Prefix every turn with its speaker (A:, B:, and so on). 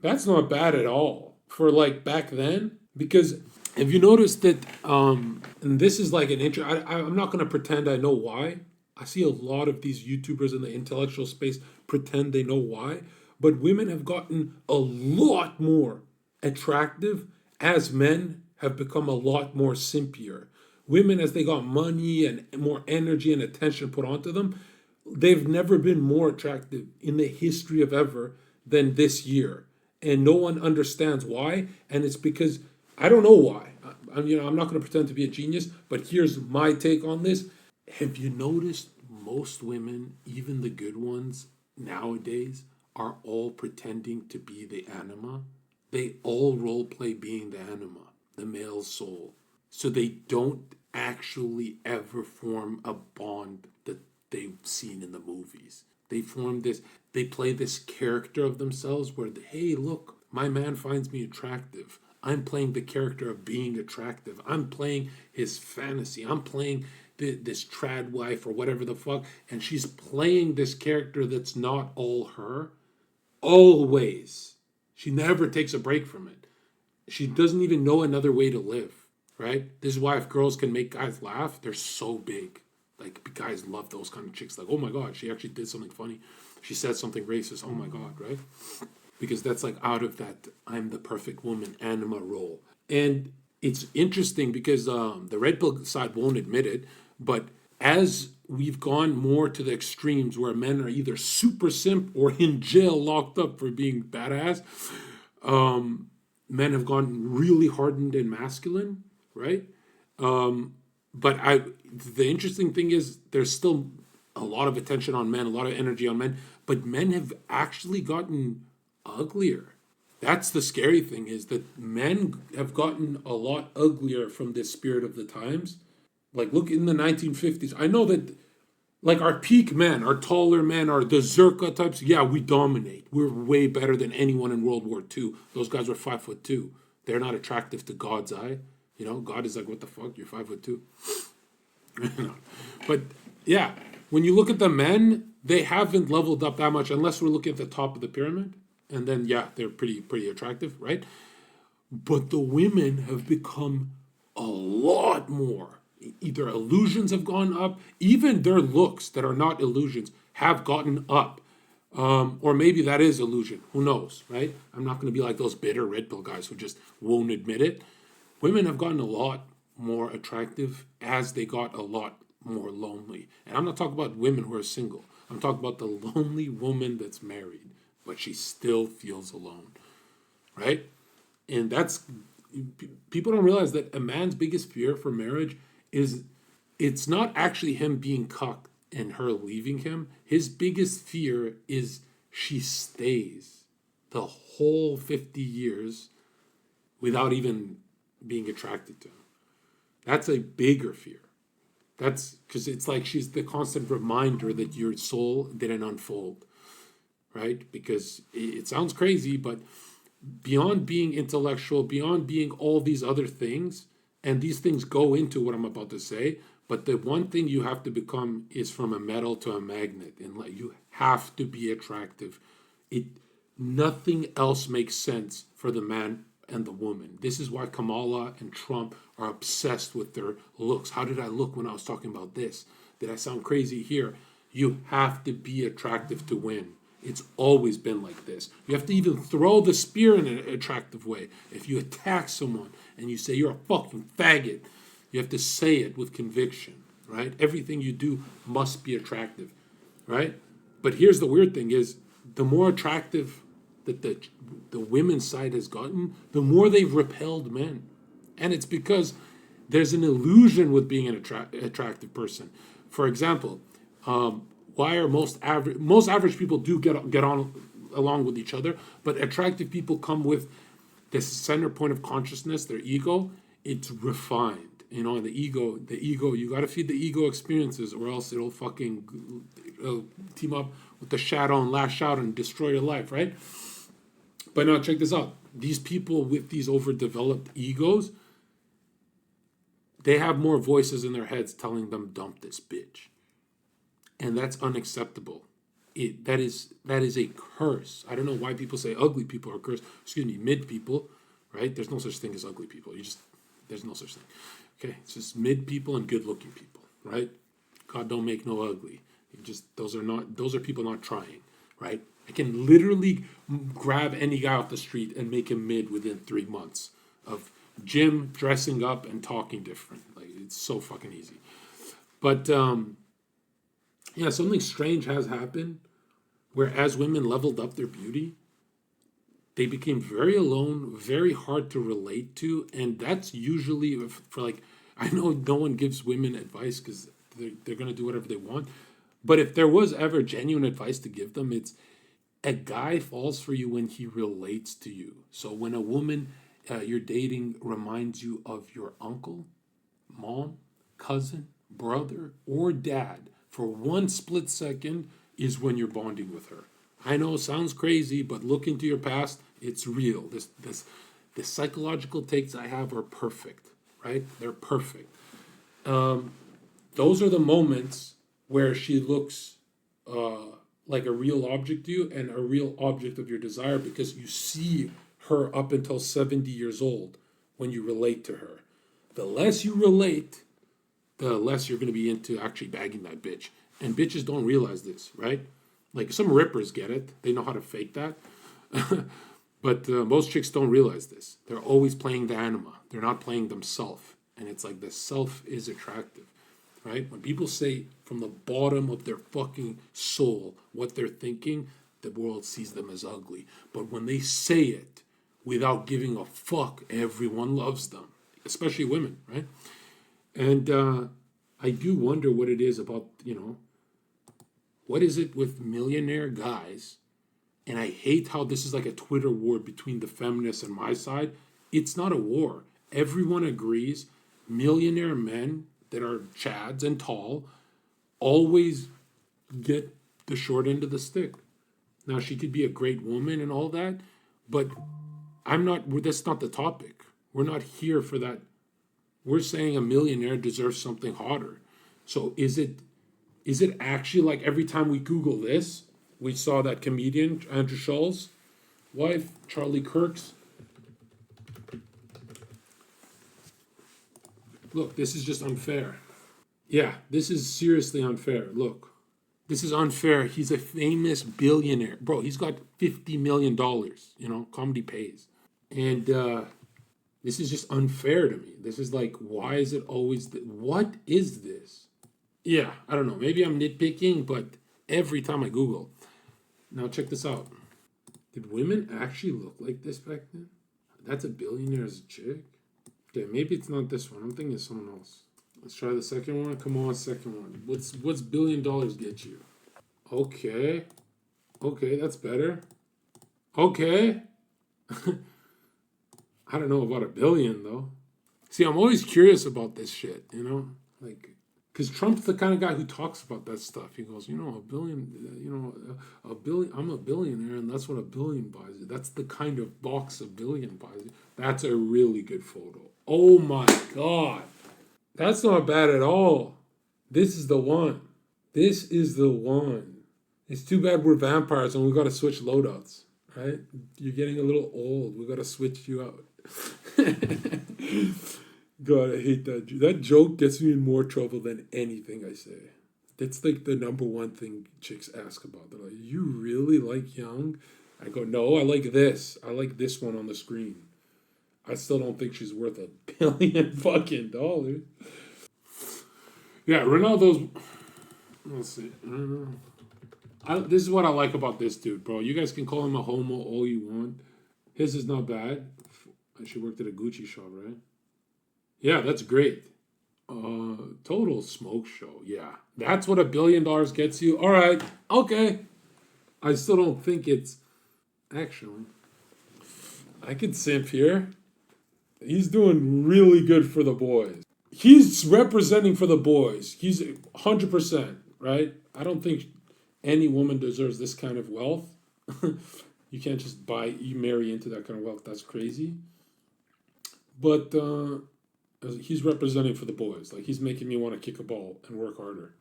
A: That's not bad at all for like back then. Because have you noticed that? And this is like an intro. I'm not going to pretend I know why. I see a lot of these YouTubers in the intellectual space pretend they know why, but women have gotten a lot more attractive as men have become a lot more simpier. Women, as they got money and more energy and attention put onto them, they've never been more attractive in the history of ever than this year, and no one understands why. And it's because I don't know why. I'm not going to pretend to be a genius, but here's my take on this. Have you noticed most women, even the good ones nowadays, are all pretending to be the anima? They all role play being the anima, the male soul. So they don't actually ever form a bond that they've seen in the movies. They form this, they play this character of themselves where, hey, look, my man finds me attractive. I'm playing the character of being attractive. I'm playing his fantasy. I'm playing this trad wife or whatever the fuck. And she's playing this character that's not all her. Always. She never takes a break from it. She doesn't even know another way to live, right? This is why if girls can make guys laugh, they're so big. Like, guys love those kind of chicks. Like, oh my God, she actually did something funny. She said something racist. Oh my God, right? Because that's like out of that I'm the perfect woman anima role. And it's interesting because the red pill side won't admit it, but as we've gone more to the extremes where men are either super simp or in jail locked up for being badass, men have gone really hardened and masculine, right? But the interesting thing is there's still a lot of attention on men, a lot of energy on men, but men have actually gotten uglier. That's the scary thing, is that men have gotten a lot uglier from this spirit of the times. Like, look in the 1950s. I know that, like, our peak men, our taller men, are the Zherka types. Yeah, we dominate. We're way better than anyone in World War II. Those guys were 5'2". They're not attractive to God's eye. You know, God is like, what the fuck? You're 5'2". But yeah, when you look at the men, they haven't leveled up that much unless we're looking at the top of the pyramid. And then yeah, they're pretty attractive, right? But the women have become a lot more. Either illusions have gone up, even their looks that are not illusions have gotten up. Or maybe that is illusion. Who knows, right? I'm not going to be like those bitter red pill guys who just won't admit it. Women have gotten a lot more attractive as they got a lot more lonely. And I'm not talking about women who are single. I'm talking about the lonely woman that's married, but she still feels alone, right? And that's, people don't realize that a man's biggest fear for marriage is, it's not actually him being cucked and her leaving him. His biggest fear is she stays the whole 50 years without even being attracted to him. That's a bigger fear. That's because it's like she's the constant reminder that your soul didn't unfold, right? Because it sounds crazy, but beyond being intellectual, beyond being all these other things, and these things go into what I'm about to say, but the one thing you have to become is from a metal to a magnet, and like you have to be attractive. It Nothing else makes sense for the man and the woman. This is why Kamala and Trump are obsessed with their looks. How did I look when I was talking about this? Did I sound crazy here? You have to be attractive to win. It's always been like this. You have to even throw the spear in an attractive way. If you attack someone and you say you're a fucking faggot, you have to say it with conviction, right? Everything you do must be attractive, right? But here's the weird thing is, the more attractive that the women's side has gotten, the more they've repelled men. And it's because there's an illusion with being an attractive person. For example, why are most average people do get on along with each other, but attractive people come with this center point of consciousness, their ego. It's refined, you know. And the ego, you got to feed the ego experiences, or else it'll team up with the shadow and lash out and destroy your life, right? But now check this out. These people with these overdeveloped egos, they have more voices in their heads telling them dump this bitch. And that's unacceptable. that is a curse. I don't know why people say ugly people are cursed. Excuse me, mid people, right? There's no such thing as ugly people. There's no such thing. Okay, it's just mid people and good looking people, right? God don't make no ugly. Those are people not trying, right? I can literally grab any guy off the street and make him mid within 3 months of gym, dressing up, and talking different. Like, it's so fucking easy. But yeah, something strange has happened where as women leveled up their beauty, they became very alone, very hard to relate to, and that's usually for like, I know no one gives women advice because they're gonna do whatever they want, but if there was ever genuine advice to give them, it's a guy falls for you when he relates to you. So when a woman you're dating reminds you of your uncle, mom, cousin, brother, or dad for one split second is when you're bonding with her. I know it sounds crazy, but look into your past. It's real. The psychological takes I have are perfect, right? They're perfect. Those are the moments where she looks like a real object to you and a real object of your desire because you see her up until 70 years old when you relate to her. The less you relate, the less you're going to be into actually bagging that bitch. And bitches don't realize this, right? Like some rippers get it. They know how to fake that. But most chicks don't realize this. They're always playing the anima. They're not playing themselves. And it's like the self is attractive, right? When people say from the bottom of their fucking soul what they're thinking, the world sees them as ugly. But when they say it without giving a fuck, everyone loves them, especially women, right? And I do wonder what it is about, what is it with millionaire guys? And I hate how this is like a Twitter war between the feminists and my side. It's not a war. Everyone agrees millionaire men that are chads and tall always get the short end of the stick. Now, she could be a great woman and all that, but that's not the topic. We're not here for that. We're saying a millionaire deserves something hotter. So is it actually like every time we Google this, we saw that comedian, Andrew Schulz's wife, Charlie Kirk's. Look, this is just unfair. Yeah, this is seriously unfair. Look, this is unfair. He's a famous billionaire. Bro, he's got $50 million, comedy pays. And this is just unfair to me. This is like, why is it always, what is this? Yeah, I don't know. Maybe I'm nitpicking, but every time I Google. Now check this out. Did women actually look like this back then? That's a billionaire's chick? Okay, maybe it's not this one. I'm thinking of someone else. Let's try the second one. Come on, second one. What's $1 billion get you? Okay. Okay, that's better. Okay. I don't know about $1 billion though. See, I'm always curious about this shit, Like, because Trump's the kind of guy who talks about that stuff. He goes, $1 billion, $1 billion, I'm a billionaire, and that's what $1 billion buys you. That's the kind of box $1 billion buys you. That's a really good photo. Oh my God. That's not bad at all. This is the one. This is the one. It's too bad we're vampires and we got to switch loadouts, right? You're getting a little old. We got to switch you out. God, I hate that. That joke gets me in more trouble than anything I say. That's like the number one thing chicks ask about. They're like, you really like young? I go, no, I like this. I like this one on the screen. I still don't think she's worth $1 billion fucking dollars. Yeah, Ronaldo's. Let's see. This is what I like about this dude, bro. You guys can call him a homo all you want. His is not bad. She worked at a Gucci shop, right? Yeah, that's great. Total smoke show. Yeah, that's what $1 billion gets you. All right, okay. I still don't think it's. Actually, I could simp here. He's doing really good for the boys. He's representing for the boys. He's 100%, right? I don't think any woman deserves this kind of wealth. You can't just you marry into that kind of wealth. That's crazy. But he's representing for the boys. Like, he's making me want to kick a ball and work harder.